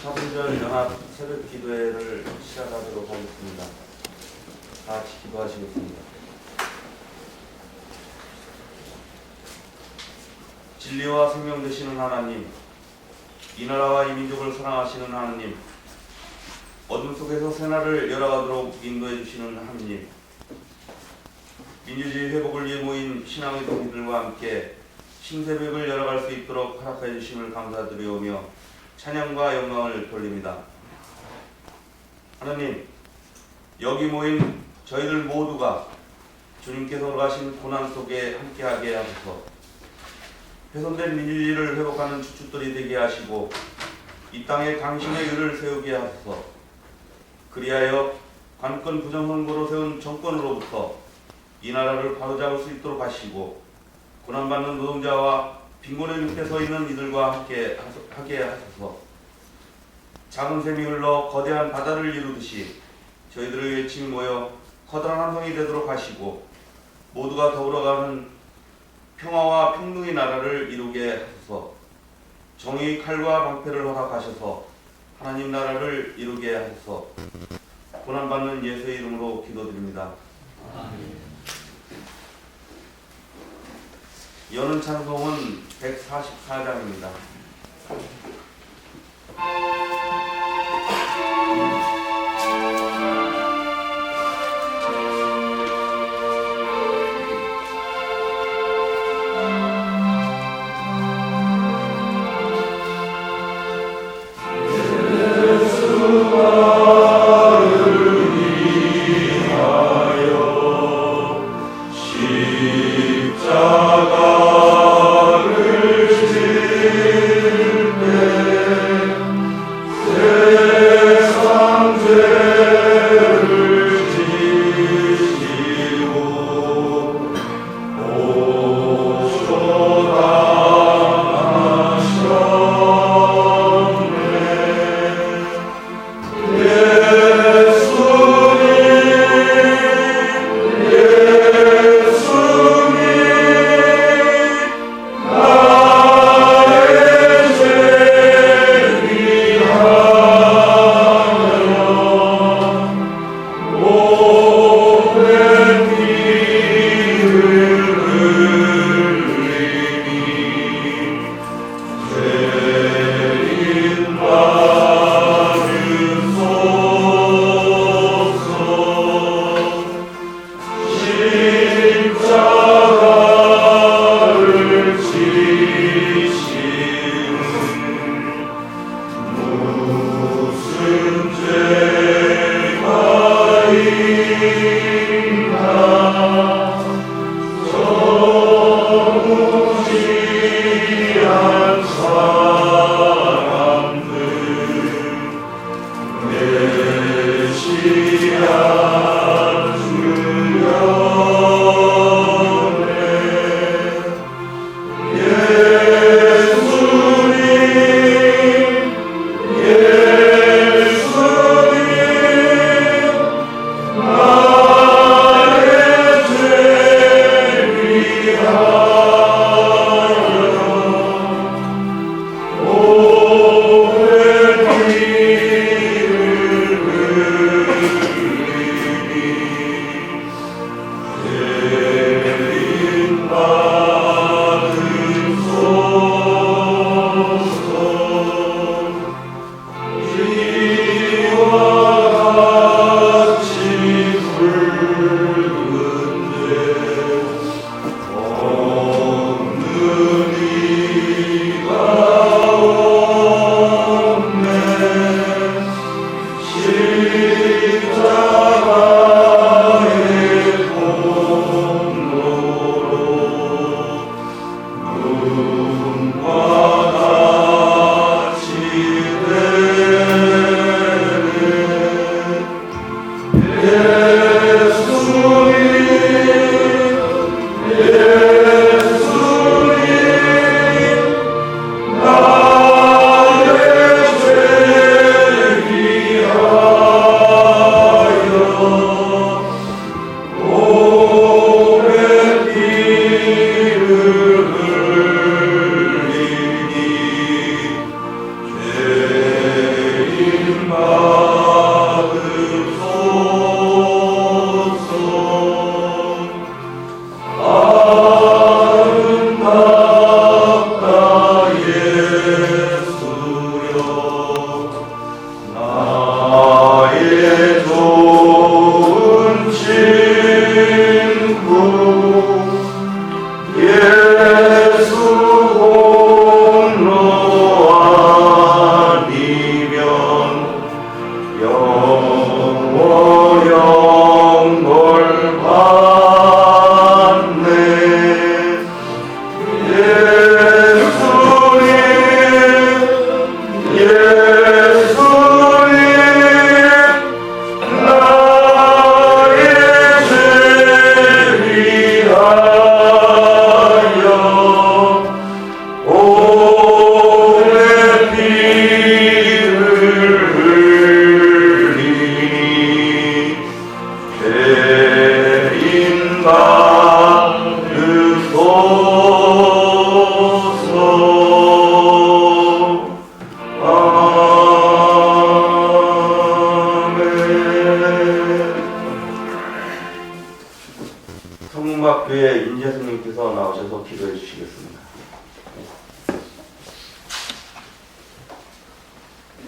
사순절 연합 새벽 기도회를 시작하도록 하겠습니다. 다 같이 기도하시겠습니다. 진리와 생명 되시는 하나님, 이 나라와 이 민족을 사랑하시는 하나님, 어둠 속에서 새날을 열어가도록 인도해 주시는 하나님, 민주주의 회복을 위해 모인 신앙의 동지들과 함께 신새벽을 열어갈 수 있도록 허락해 주심을 감사드리오며 찬양과 영광을 돌립니다. 하나님, 여기 모인 저희들 모두가 주님께서 가신 고난 속에 함께하게 하소서. 훼손된 민주주의를 회복하는 주축들이 되게 하시고 이 땅에 강신의 의를 세우게 하소서. 그리하여 관권 부정선거로 세운 정권으로부터 이 나라를 바로잡을 수 있도록 하시고 고난받는 노동자와 빈곤의 밑에 서 있는 이들과 함께 하게 하소서. 작은 샘이 흘러 거대한 바다를 이루듯이 저희들의 외침이 모여 커다란 함성이 되도록 하시고 모두가 더불어가는 평화와 평등의 나라를 이루게 하소서. 정의의 칼과 방패를 허락하셔서 하나님 나라를 이루게 하소서. 고난받는 예수의 이름으로 기도드립니다. 아멘. 여는 찬송은 144장입니다. 십자가를 질 때 나의 좋은 친구 예수 홀로 아니면 영원한 걸 받네. 성문학교의 임재승님께서 나오셔서 기도해 주시겠습니다.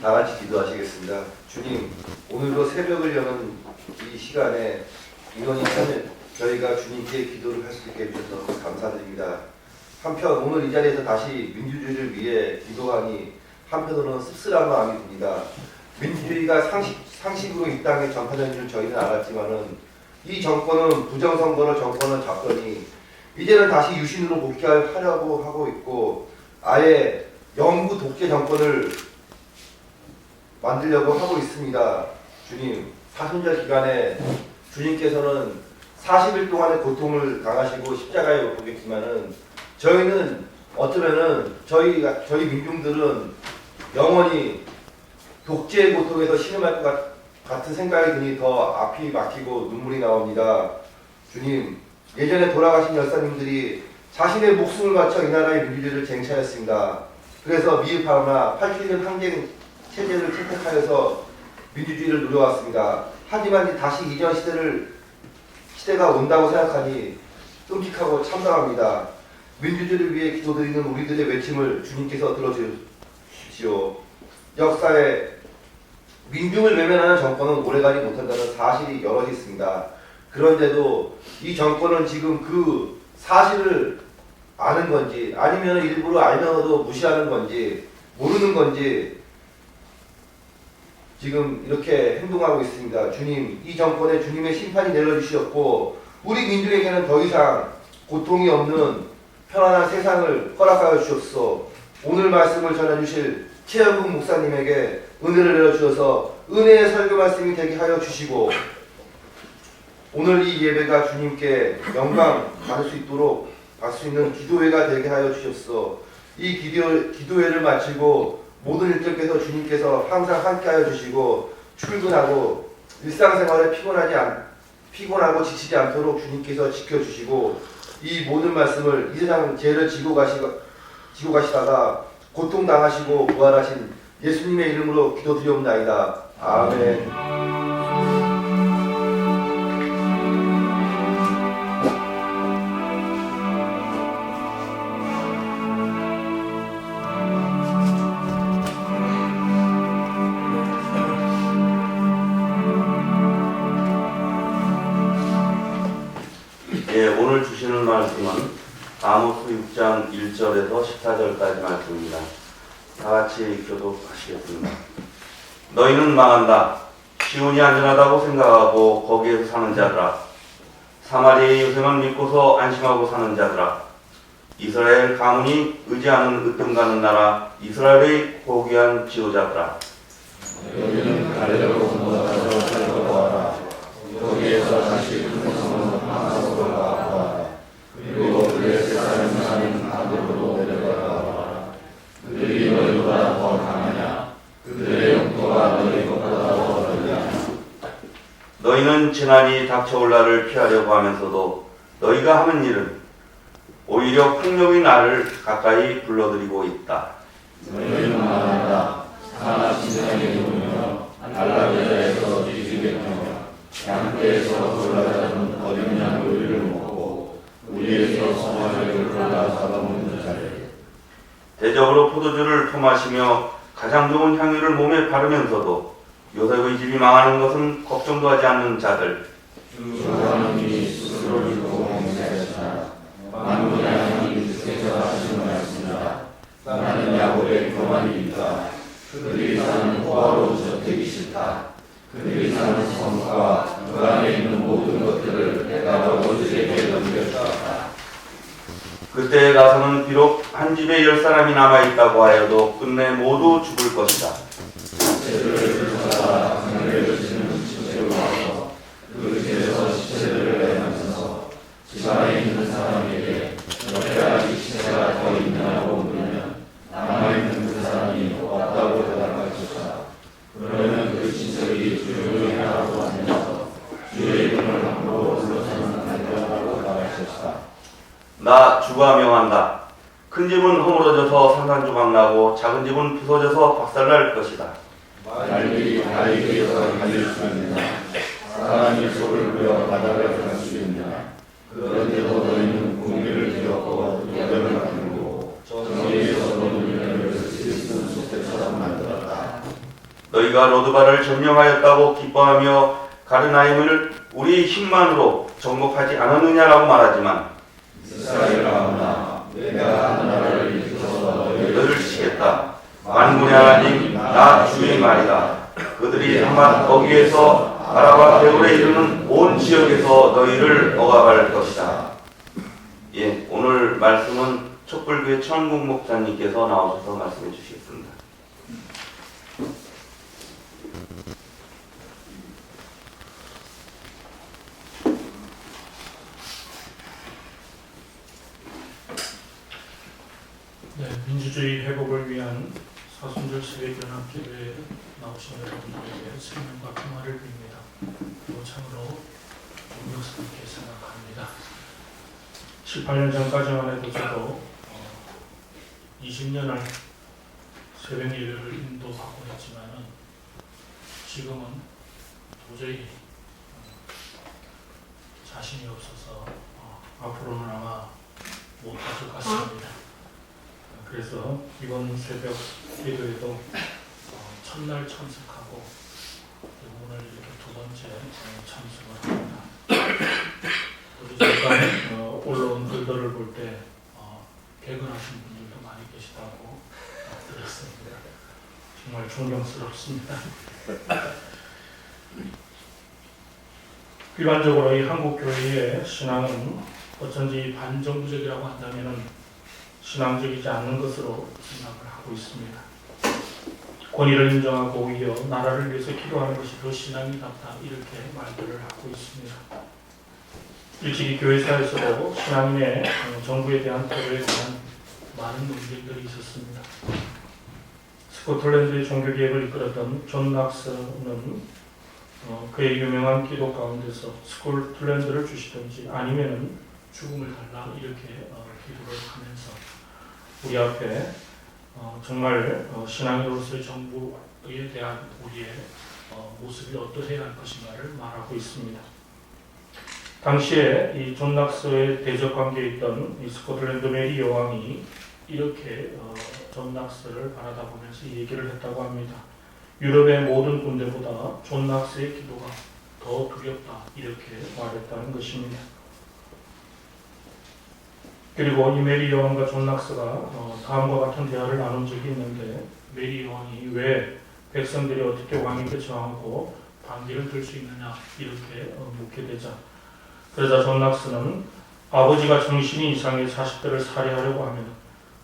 다 같이 기도하시겠습니다. 주님, 오늘도 새벽을 여는 이 시간에 인원이 차면 저희가 주님께 기도를 할 수 있게 해주셔서 감사드립니다. 한편 오늘 이 자리에서 다시 민주주의를 위해 기도하니 한편으로는 씁쓸한 마음이 듭니다. 민주주의가 상식으로 이 땅에 전파되는 줄 저희는 알았지만은 이 정권은 부정선거로 정권을 잡더니 이제는 다시 유신으로 복귀하려고 하고 있고 아예 영구 독재 정권을 만들려고 하고 있습니다. 주님, 사순절 기간에 주님께서는 40일 동안의 고통을 당하시고 십자가에 못 보겠지만은 저희는 어쩌면은 저희 민중들은 영원히 독재의 고통에서 신음할 것 같은 생각이 드니 더 앞이 막히고 눈물이 나옵니다. 주님, 예전에 돌아가신 열사님들이 자신의 목숨을 바쳐 이 나라의 민주주의를 쟁취하였습니다. 그래서 미흡하나 8주년 항쟁 체제를 채택하여서 민주주의를 누려왔습니다. 하지만 다시 이전 시대가 온다고 생각하니 끔찍하고 참담합니다. 민주주의를 위해 기도드리는 우리들의 외침을 주님께서 들어주십시오. 역사에 민중을 외면하는 정권은 오래가지 못한다는 사실이 여럿 있습니다. 그런데도 이 정권은 지금 그 사실을 아는 건지 아니면 일부러 알면서도 무시하는 건지 모르는 건지 지금 이렇게 행동하고 있습니다. 주님, 이 정권에 주님의 심판이 내려주셨고 우리 민중에게는 더 이상 고통이 없는 편안한 세상을 허락하여 주옵소서. 오늘 말씀을 전해주실 최영국 목사님에게 은혜를 내려주셔서 은혜의 설교 말씀이 되게 하여 주시고 오늘 이 예배가 주님께 영광 받을 수 있도록 받을 수 있는 기도회가 되게 하여 주셨소. 이 기도회를 마치고 모든 일들께서 주님께서 항상 함께 하여 주시고 출근하고 일상생활에 피곤하고 지치지 않도록 주님께서 지켜주시고 이 모든 말씀을 이 세상 죄를 지고 가시다가 고통당하시고 부활하신 예수님의 이름으로 기도드리옵나이다. 아멘. 예, 오늘 주시는 말씀은 아모스 6장 1절에서 14절까지 말씀입니다. 다 같이 교독하시겠습니다. 너희는 망한다. 시온이 안전하다고 생각하고 거기에서 사는 자들아. 사마리아의 요새만 믿고서 안심하고 사는 자들아. 이스라엘 가문이 의지하는 으뜸가는 나라 이스라엘의 고귀한 지도자들아. 여기는 가려고 모아서 살고 와라. 거기에서 다시 큰 성으로 하나로 나와라. 그리고 블레셋 사는 아들로 내려가라. 그들이 너희보다 더 강하냐? 그들의 용도가 너희보다 더 어떠냐? 너희는 재난이 닥쳐올 날을 피하려고 하면서도 너희가 하는 일은 오히려 폭력의 날을 가까이 불러들이고 있다. 너희는 말한다. 하나 신장에 누우며 안락의자에서 뒤지겠느냐? 양떼에서 골라잡은 어린 양 우리를 먹고 우리에서 성화를 골라 잡아먹는 자를 대적으로 포도주를 품마시며 가장 좋은 향유를 몸에 바르면서도 요셉의 집이 망하는 것은 걱정도 하지 않는 자들. 주 하나님이 스스로를 공개하시나 만군의 하나님 주께서 하시는 말씀이다. 나는 야곱의 교만이 있다. 그들이 사는 호화로운 저택이 싫다. 그들이 사는 성과 그 안에 있는 모든 것들을 내가 너희들에게 넘겨주었다. 그때에 가서는 비록 한 집에 10사람이 남아있다고 하여도 끝내 모두 죽을 것이다. 시체들을 쫓아 강을 지는 시체로 와서 그 집에서 시체들을 내면서 집 안에 있는 사람에게 옆에 아직 시체가 더 있냐고 물으면 남아있는 그 사람이 없다고 대답할 것이다. 그러면 그 친척이 조용히 하라고 하면서 주의 이름을 함부로 불러서는 안 된다고 말할 것이다. 나 주가 명한다. 큰 집은 허물어져서 산산조각 나고 작은 집은 부서져서 박살날 것이다. 말들이 바위 위에서 달릴 수 있느냐? 사람이 소를 그려 바다를 갈 수 있느냐? 그런데도 너희는 공의를 기억하고 여정을 바꾸고 정의에서 너희를 스리스는 숫대처럼 만들었다. 너희가 로드바를 점령하였다고 기뻐하며 가르나임을 우리 힘만으로 정복하지 않았느냐라고 말하지만 이스라엘아, 내가 나라를 일으켜서 너희를 치겠다. 만군의 하나님 나 주의 말이다. 그들이 아마 거기에서 아라바 배울에 이르는 온 지역에서 너희를 억압할 것이다. 예, 오늘 말씀은 촛불교회 천국 목사님께서 나오셔서 말씀해 주시겠습니다. 네, 민주주의 회복을 위한 사순절 세계연합교회에 나오신 여러분들에게 생명과 평화를 빕니다. 그리고 참으로 존경스럽게 생각합니다. 7, 8년 전까지만 해도 저도 20년을 새벽 예배를 인도하고 했지만은 지금은 도저히 자신이 없어서 앞으로는 아마 못할 것 같습니다. 그래서 이번 새벽 예배에도 첫날 참석하고 오늘 이렇게 두 번째 참석을 합니다. 우리 잠깐 올라온 글들을 볼 때 개근하신 분들도 많이 계시다고 들었습니다. 정말 존경스럽습니다. 일반적으로 이 한국 교회의 신앙은 어쩐지 반정부적이라고 한다면은 신앙적이지 않는 것으로 생각을 하고 있습니다. 권위를 인정하고 오히려 나라를 위해서 기도하는 것이 더 신앙이답다 이렇게 말들을 하고 있습니다. 일찍이 교회사에서도 신앙인의 정부에 대한 태도에 대한 많은 논쟁들이 있었습니다. 스코틀랜드의 종교개혁을 이끌었던 존 낙스는 그의 유명한 기도 가운데서 스코틀랜드를 주시든지 아니면은 죽음을 달라 이렇게 기도를 하면서 우리 앞에 정말 신앙인으로서의 정부에 대한 우리의 모습이 어떠해야 할 것인가를 말하고 있습니다. 당시에 이 존 낙스의 대적 관계에 있던 이 스코틀랜드 메리 여왕이 이렇게 존 낙스를 바라다보면서 얘기를 했다고 합니다. 유럽의 모든 군대보다 존 낙스의 기도가 더 두렵다 이렇게 말했다는 것입니다. 그리고 이 메리 여왕과 존 낙스가 다음과 같은 대화를 나눈 적이 있는데 메리 여왕이 왜 백성들이 어떻게 왕에게 저항하고 반기를 들 수 있느냐 이렇게 묻게 되자 그러자 존 낙스는 아버지가 정신이 이상해 자식들을 살해하려고 하면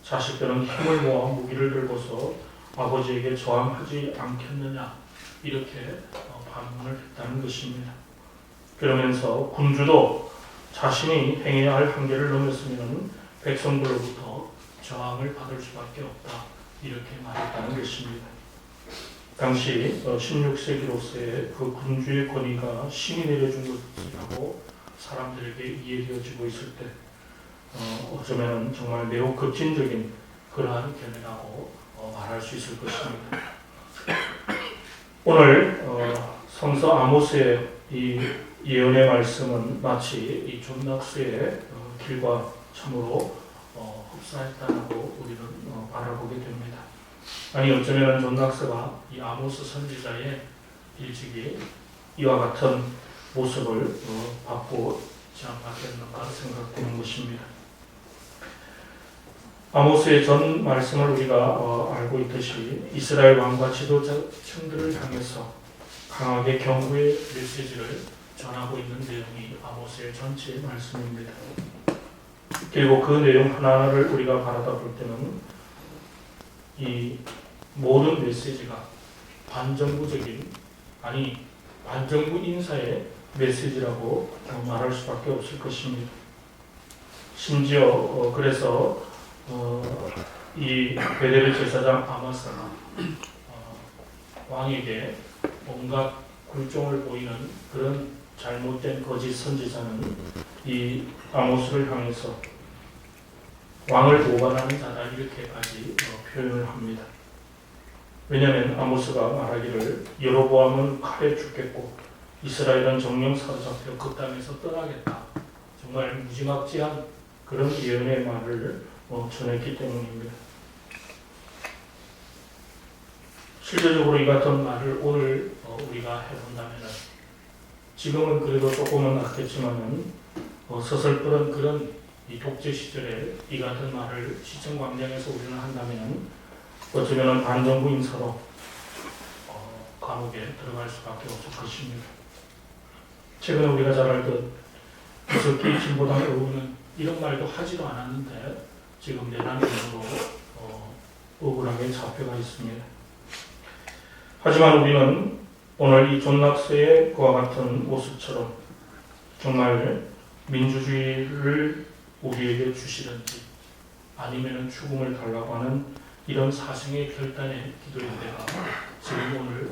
자식들은 힘을 모아 무기를 들고서 아버지에게 저항하지 않겠느냐 이렇게 반문을 했다는 것입니다. 그러면서 군주도 자신이 행해야 할 한계를 넘었으면 백성들로부터 저항을 받을 수밖에 없다 이렇게 말했다는 것입니다. 당시 16세기로서의 그 군주의 권위가 신이 내려준 것이라고 사람들에게 이해되어지고 있을 때 어쩌면 정말 매우 급진적인 그러한 견해라고 말할 수 있을 것입니다. 오늘 성서 아모스의 이 예언의 말씀은 마치 이 존 낙스의 길과 참으로 흡사했다고 우리는 바라보게 됩니다. 아니 어쩌면 존 낙스가 이 아모스 선지자의 일찍이 이와 같은 모습을 받고 지나가게 했는가 생각되는 것입니다. 아모스의 전 말씀을 우리가 알고 있듯이 이스라엘 왕과 지도자층들을 향해서 강하게 경고의 메시지를 전하고 있는 내용이 아모스의 전체 말씀입니다. 그리고 그 내용 하나하나를 우리가 바라다 볼 때는 이 모든 메시지가 반정부적인, 아니 반정부 인사의 메시지라고 말할 수밖에 없을 것입니다. 심지어 그래서 이 베델의 제사장 아마사가 왕에게 온갖 굴종을 보이는 그런 잘못된 거짓 선지자는 이 아모스를 향해서 왕을 모반하는 자다 이렇게까지 표현을 합니다. 왜냐하면 아모스가 말하기를 여로보암은 칼에 죽겠고 이스라엘은 정령 사로잡혀 그 땅에서 떠나겠다. 정말 무지막지한 그런 예언의 말을 전했기 때문입니다. 실제적으로 이 같은 말을 오늘 우리가 해본다면 지금은 그래도 조금은 낫겠지만은 서슬프런 그런 이 독재 시절에 이 같은 말을 시청 광장에서 우리는 한다면 어쩌면 반정부 인사로 감옥에 들어갈 수밖에 없을 것입니다. 최근에 우리가 잘 알듯 이석기 진보당 의원은 이런 말도 하지도 않았는데 지금 내란으로 억울하게 잡혀가 있습니다. 하지만 우리는 오늘 이 존 낙서의 그와 같은 모습처럼 정말 민주주의를 우리에게 주시든지 아니면 죽음을 달라고 하는 이런 사생의 결단의 기도인데가 지금 오늘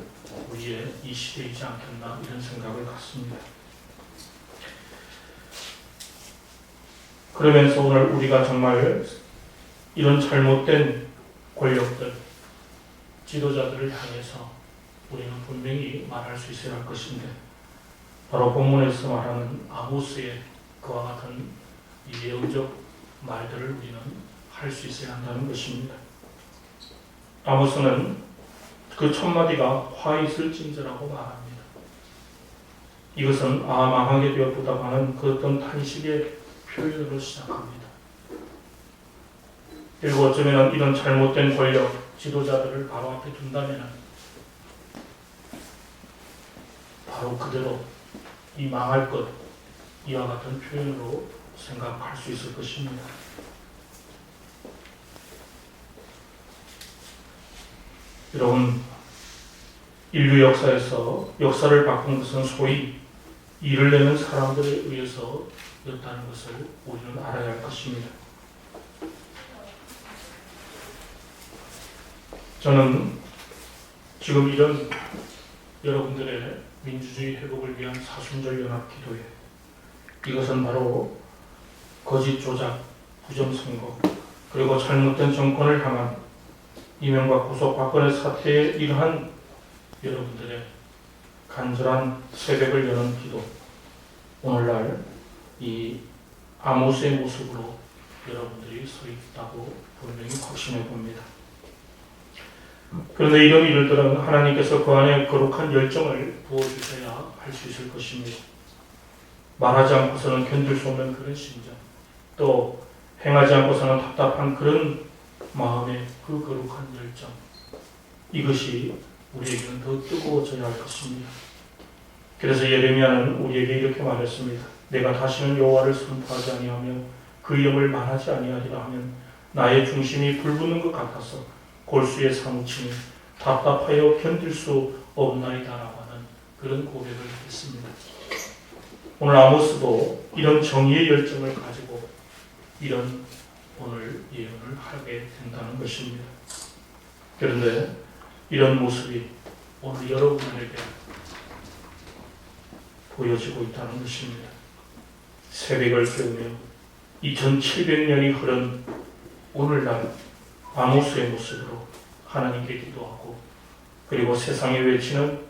우리의 이 시대이지 않겠나 이런 생각을 갖습니다. 그러면서 오늘 우리가 정말 이런 잘못된 권력들, 지도자들을 향해서 우리는 분명히 말할 수 있어야 할 것인데 바로 본문에서 말하는 아모스의 그와 같은 이 예언적 말들을 우리는 할 수 있어야 한다는 것입니다. 아모스는 그 첫 마디가 화 있을 징조라고 말합니다. 이것은 망하게 되었다 하는 그 어떤 탄식의 표현으로 시작합니다. 그리고 어쩌면 이런 잘못된 권력, 지도자들을 바로 앞에 둔다면 바로 그대로 이 망할 것, 이와 같은 표현으로 생각할 수 있을 것입니다. 여러분, 인류 역사에서 역사를 바꾼 것은 소위 일을 내는 사람들에 의해서였다는 것을 우리는 알아야 할 것입니다. 저는 지금 이런 여러분들의 민주주의 회복을 위한 사순절 연합 기도회, 이것은 바로 거짓 조작, 부정선거, 그리고 잘못된 정권을 향한 이명박 구속 박근혜 사태에 이러한 여러분들의 간절한 새벽을 여는 기도, 오늘날 이 아모스의 모습으로 여러분들이 서 있다고 분명히 확신해 봅니다. 그런데 이런 일들은 하나님께서 그 안에 거룩한 열정을 부어주셔야 할 수 있을 것입니다. 말하지 않고서는 견딜 수 없는 그런 심정, 또 행하지 않고서는 답답한 그런 마음의 그 거룩한 열정, 이것이 우리에게는 더 뜨거워져야 할 것입니다. 그래서 예레미야는 우리에게 이렇게 말했습니다. 내가 다시는 여호와를 선포하지 아니하며 그 영을 말하지 아니하리라 하면 나의 중심이 불붙는 것 같아서 골수에 사무치니 답답하여 견딜 수 없나이다라고 하는 그런 고백을 했습니다. 오늘 아모스도 이런 정의의 열정을 가지고 이런 오늘 예언을 하게 된다는 것입니다. 그런데 이런 모습이 오늘 여러분에게 보여지고 있다는 것입니다. 새벽을 깨우며 2700년이 흐른 오늘날 아모스의 모습으로 하나님께 기도하고 그리고 세상에 외치는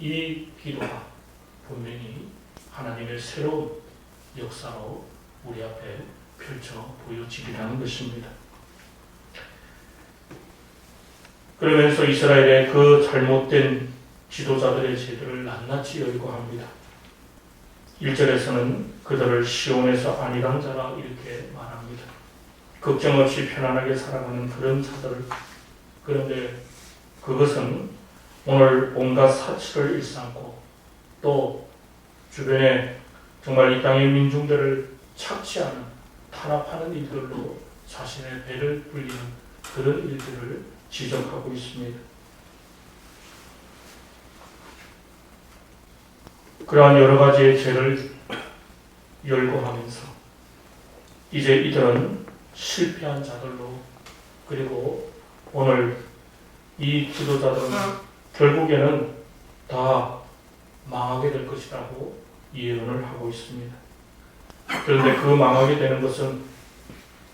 이 기도가 분명히 하나님의 새로운 역사로 우리 앞에 펼쳐 보여지리라는 것입니다. 그러면서 이스라엘의 그 잘못된 지도자들의 제도를 낱낱이 열거합니다. 1절에서는 그들을 시온에서 안일한 자라 이렇게 말합니다. 걱정 없이 편안하게 살아가는 그런 자들. 그런데 그것은 오늘 온갖 사치를 일삼고 또 주변에 정말 이 땅의 민중들을 착취하는 탄압하는 일들로 자신의 배를 불리는 그런 일들을 지적하고 있습니다. 그러한 여러 가지의 죄를 열거하면서 이제 이들은 실패한 자들로, 그리고 오늘 이 지도자들은 결국에는 다 망하게 될 것이라고 예언을 하고 있습니다. 그런데 그 망하게 되는 것은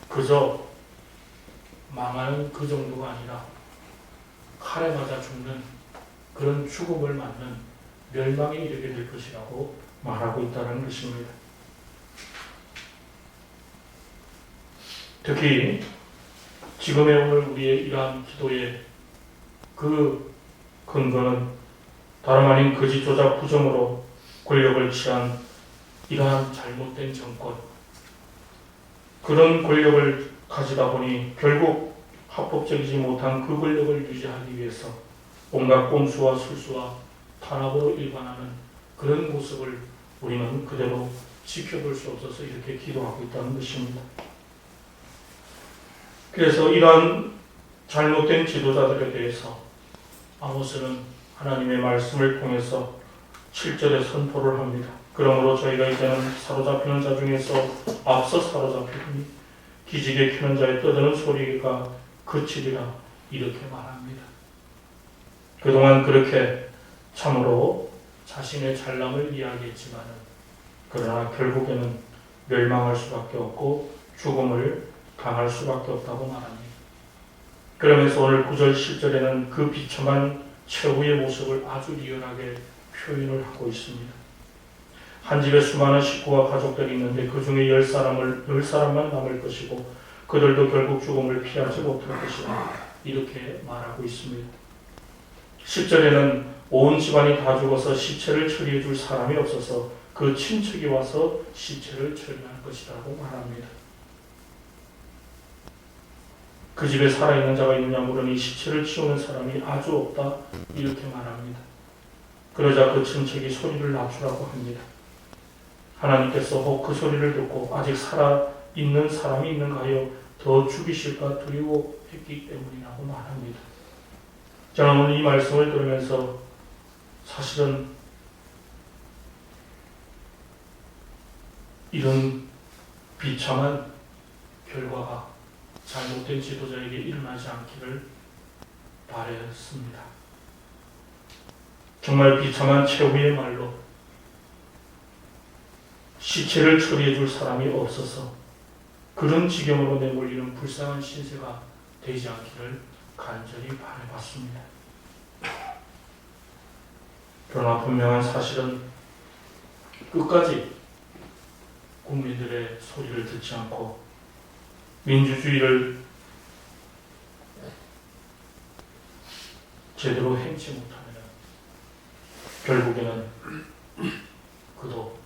그저 망하는 그 정도가 아니라 칼에 맞아 죽는 그런 죽음을 맞는 멸망에 이르게 될 것이라고 말하고 있다는 것입니다. 특히 지금의 오늘 우리의 이러한 기도의 그 근거는 다름 아닌 거짓 조작 부정으로 권력을 취한 이러한 잘못된 정권, 그런 권력을 가지다 보니 결국 합법적이지 못한 그 권력을 유지하기 위해서 온갖 꼼수와 술수와 탄압으로 일관하는 그런 모습을 우리는 그대로 지켜볼 수 없어서 이렇게 기도하고 있다는 것입니다. 그래서 이러한 잘못된 지도자들에 대해서 아모스는 하나님의 말씀을 통해서 7절에 선포를 합니다. 그러므로 저희가 이제는 사로잡히는 자 중에서 앞서 사로잡히니 기지개 켜는 자의 떠드는 소리가 그치리라 이렇게 말합니다. 그동안 그렇게 참으로 자신의 잘남을 이야기했지만 그러나 결국에는 멸망할 수밖에 없고 죽음을 당할 수밖에 없다고 말합니다. 그러면서 오늘 9절 10절에는 그 비참한 최후의 모습을 아주 리얼하게 표현을 하고 있습니다. 한 집에 수많은 식구와 가족들이 있는데 그 중에 10사람만 남을 것이고 그들도 결국 죽음을 피하지 못할 것이다 이렇게 말하고 있습니다. 10절에는 온 집안이 다 죽어서 시체를 처리해 줄 사람이 없어서 그 친척이 와서 시체를 처리할 것이라고 말합니다. 그 집에 살아있는 자가 있느냐 물으니 시체를 치우는 사람이 아주 없다 이렇게 말합니다. 그러자 그 친척이 소리를 낮추라고 합니다. 하나님께서 혹 그 소리를 듣고 아직 살아있는 사람이 있는가 하여 더 죽이실까 두려워했기 때문이라고 말합니다. 저는 오늘 이 말씀을 들으면서 사실은 이런 비참한 결과가 잘못된 지도자에게 일어나지 않기를 바랬습니다. 정말 비참한 최후의 말로 시체를 처리해 줄 사람이 없어서 그런 지경으로 내몰리는 불쌍한 신세가 되지 않기를 간절히 바라봤습니다. 그러나 분명한 사실은 끝까지 국민들의 소리를 듣지 않고 민주주의를 제대로 행치 못하면 결국에는 그도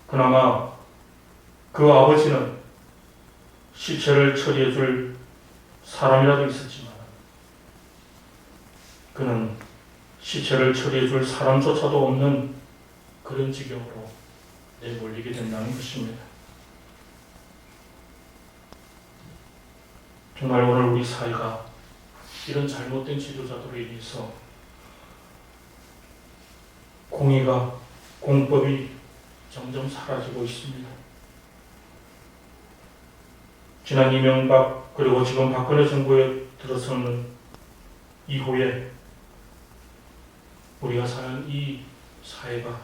그나마 그 아버지는 시체를 처리해 줄 사람이라도 있었지만 그는 시체를 처리해 줄 사람조차도 없는 그런 지경으로 내몰리게 된다는 것입니다. 정말 오늘 우리 사회가 이런 잘못된 지도자들에 의해서 공의가, 공법이 점점 사라지고 있습니다. 지난 이명박 그리고 지금 박근혜 정부에 들어서는 이후에 우리가 사는 이 사회가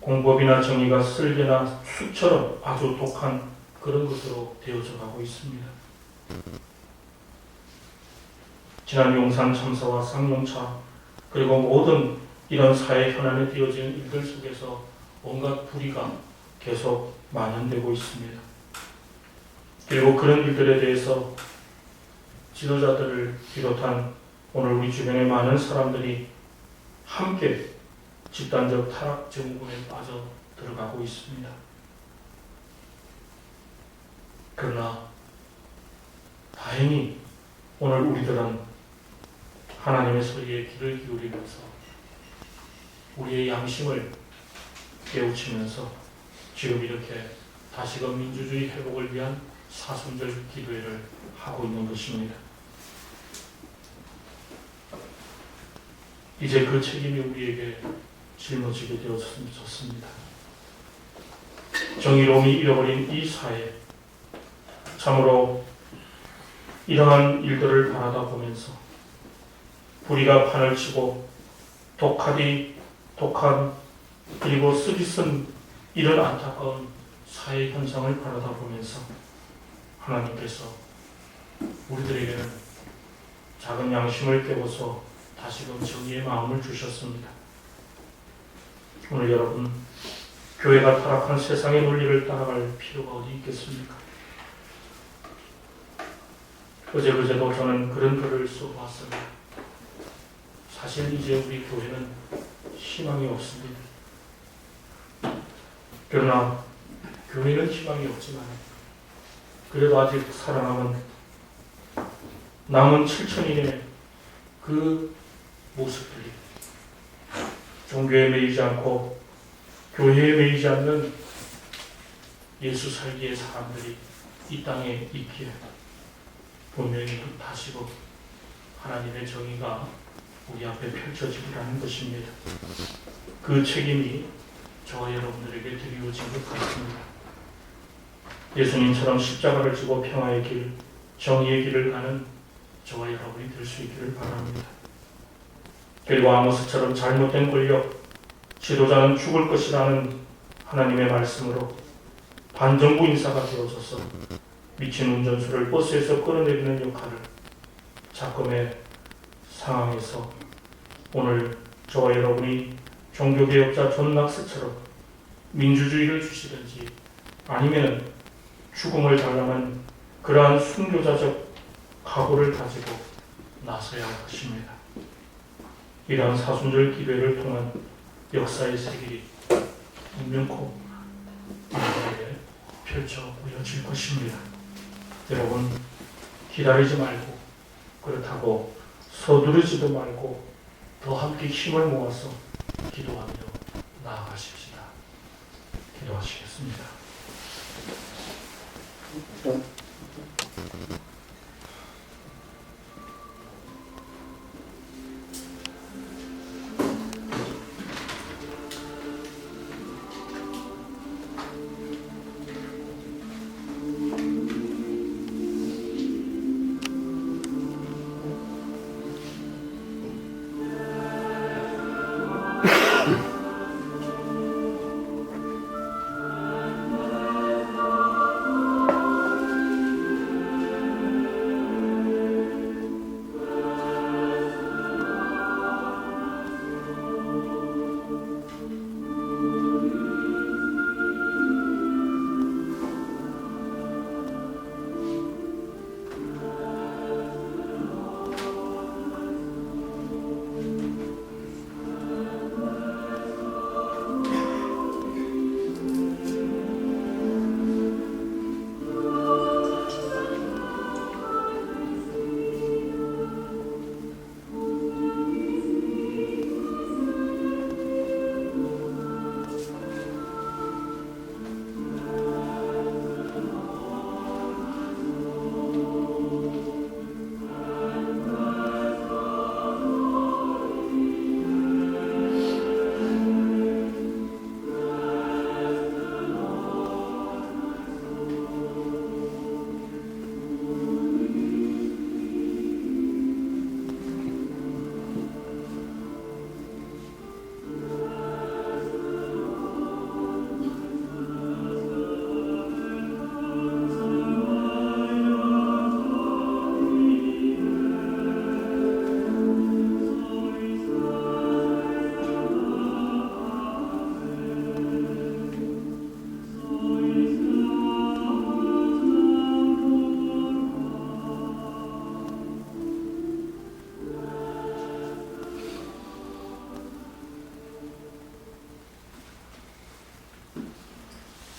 공법이나 정의가 쓸개나 숲처럼 아주 독한 그런 것으로 되어져 가고 있습니다. 지난 용산 참사와 쌍용차 그리고 모든 이런 사회 현안에 되어진 일들 속에서 온갖 불의가 계속 만연되고 있습니다. 그리고 그런 일들에 대해서 지도자들을 비롯한 오늘 우리 주변의 많은 사람들이 함께 집단적 타락 증후군에 빠져 들어가고 있습니다. 그러나 다행히 오늘 우리들은 하나님의 소리에 귀를 기울이면서 우리의 양심을 깨우치면서 지금 이렇게 다시금 민주주의 회복을 위한 사순절 기도회를 하고 있는 것입니다. 이제 그 책임이 우리에게 짊어지게 되어졌습니다. 정의로움이 잃어버린 이 사회, 참으로 이러한 일들을 바라다 보면서 불의가 판을 치고 독한 그리고 쓰디쓴 이런 안타까운 사회 현상을 바라다 보면서 하나님께서 우리들에게는 작은 양심을 깨워서 다시금 정의의 마음을 주셨습니다. 오늘 여러분, 교회가 타락한 세상의 논리를 따라갈 필요가 어디 있겠습니까? 그제도 저는 그런 글을 써보았습니다. 사실 이제 우리 교회는 희망이 없습니다. 그러나 교회는 희망이 없지만 그래도 아직 남은 7천인의 그 모습들이 종교에 매이지 않고 교회에 매이지 않는 예수 살기의 사람들이 이 땅에 있기에 분명히 다시금 하나님의 정의가 우리 앞에 펼쳐지리라는 것입니다. 그 책임이 저와 여러분들에게 드리워진 것 같습니다. 예수님처럼 십자가를 지고 평화의 길, 정의의 길을 가는 저와 여러분이 될 수 있기를 바랍니다. 그리고 아모스처럼 잘못된 권력, 지도자는 죽을 것이라는 하나님의 말씀으로 반정부 인사가 되어져서 미친 운전수를 버스에서 끌어내리는 역할을 작금의 상황에서 오늘 저와 여러분이 종교개혁자 존 낙스처럼 민주주의를 주시든지 아니면 죽음을 달라는 그러한 순교자적 각오를 가지고 나서야 할 것입니다. 이러한 사순절 기도회를 통한 역사의 세계이 분명코 우리에게 펼쳐 보여질 것입니다. 여러분, 기다리지 말고 그렇다고 서두르지도 말고 더 함께 힘을 모아서 기도하며 나아가십시다. 기도하시겠습니다.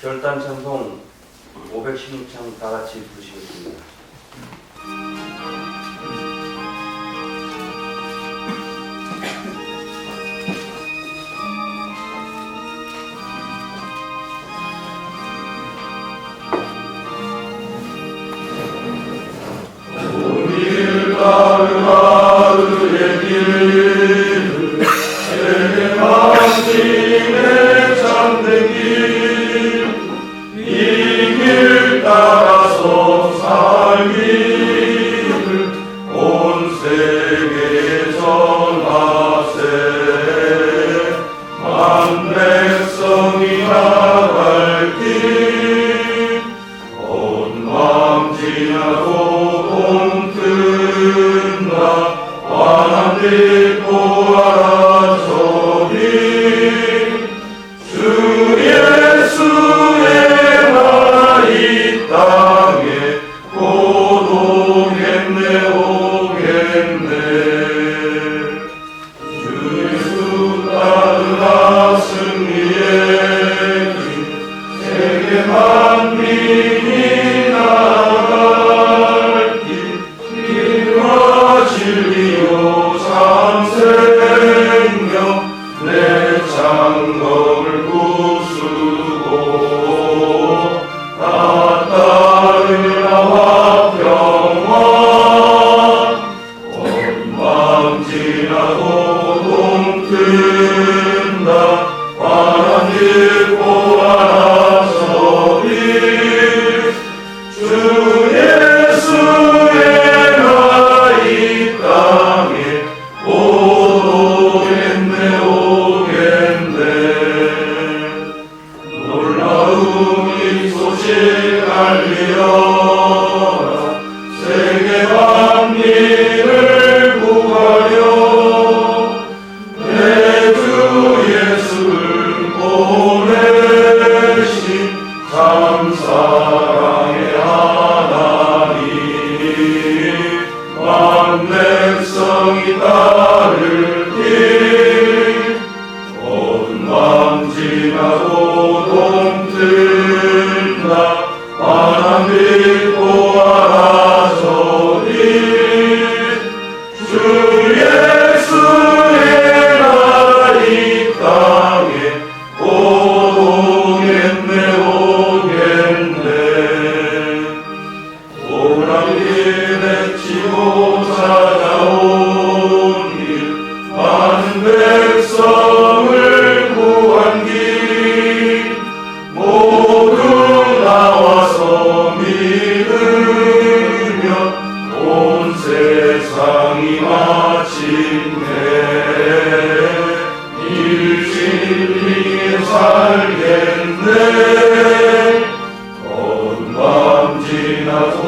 결단 찬송 516장 다 같이 부르시겠습니다. 하루의 길을 세계 방식의 참된 길, 이 길 따라서 살기를 온 세계에 전하세. 만 백성이 나갈 길, 온 마음 지나고 믿고 알아서리 주 예수의 나라 이 땅에 곧 오겠네 오겠네. 주 예수 따르라 승리의 길, 세계 만민이 나갈 길, 길과 진리요 생명 내 장검을 부수고 나 따르 나와 평화 온 마음 지나고 동튼다 환한 듣고 알아서리 주 예수의 나라 이 땅에 오겠네 오겠네. 놀라움이 소식 알리어라 세계 만민을 구하려 내 주 예수를 보내신 참 사랑의 하나님, 만 백성이 따를 길, 온 마음 지나고 동튼다 하나 믿고 알아서리 주 예수의 나라 이 땅에 곧 오겠네 오겠네. 오랑이 내치고 찾아온 길, 많은 백성을 구한 길, 모두 나와서 믿으며 온 세상이 마침내 일진리에 살겠네. 온 마음 지나고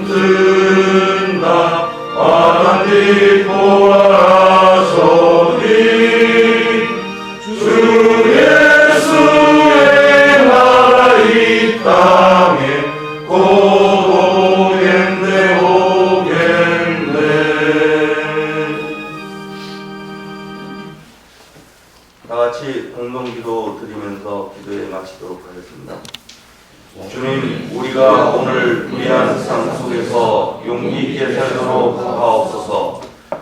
동튼다 환한 믿고 알아서리 주 예수의 나라 이 땅에 곧 오겠네 오겠네. 다 같이 공동기도 드리면서 기도에 마치도록 하겠습니다. 주님, 우리가 오늘 위한 세상 속에서 용기 있게 살도록 하옵소서.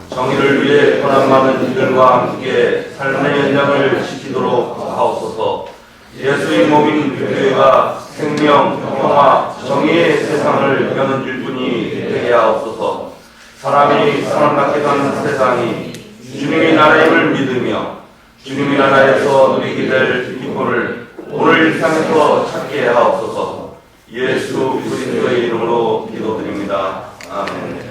정의를 위해 고난 많은 이들과 함께 삶의 연장을 지키도록 하옵소서. 예수의 몸인 교회가 생명, 평화, 정의의 세상을 여는 일꾼이 되게 하옵소서. 사람이 사람답게 사는 세상이 주님의 나라임을 믿으며 주님의 나라에서 누리게 될 기쁨을 오늘 일상에서 찾게 하옵소서. 예수 그리스도의 이름으로 기도드립니다. 아멘.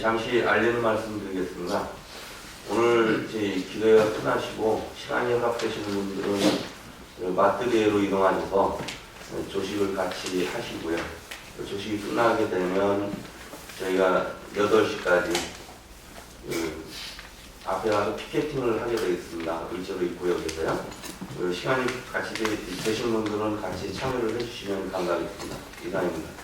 잠시 알리는 말씀 드리겠습니다. 오늘 기도회가 끝나시고 시간이 허락되시는 분들은 마트리에로 이동하셔서 조식을 같이 하시고요. 조식이 끝나게 되면 저희가 8시까지 앞에 가서 피켓팅을 하게 되겠습니다. 일제로 이 구역에서요. 시간이 같이 되신 분들은 같이 참여를 해주시면 감사하겠습니다. 이상입니다.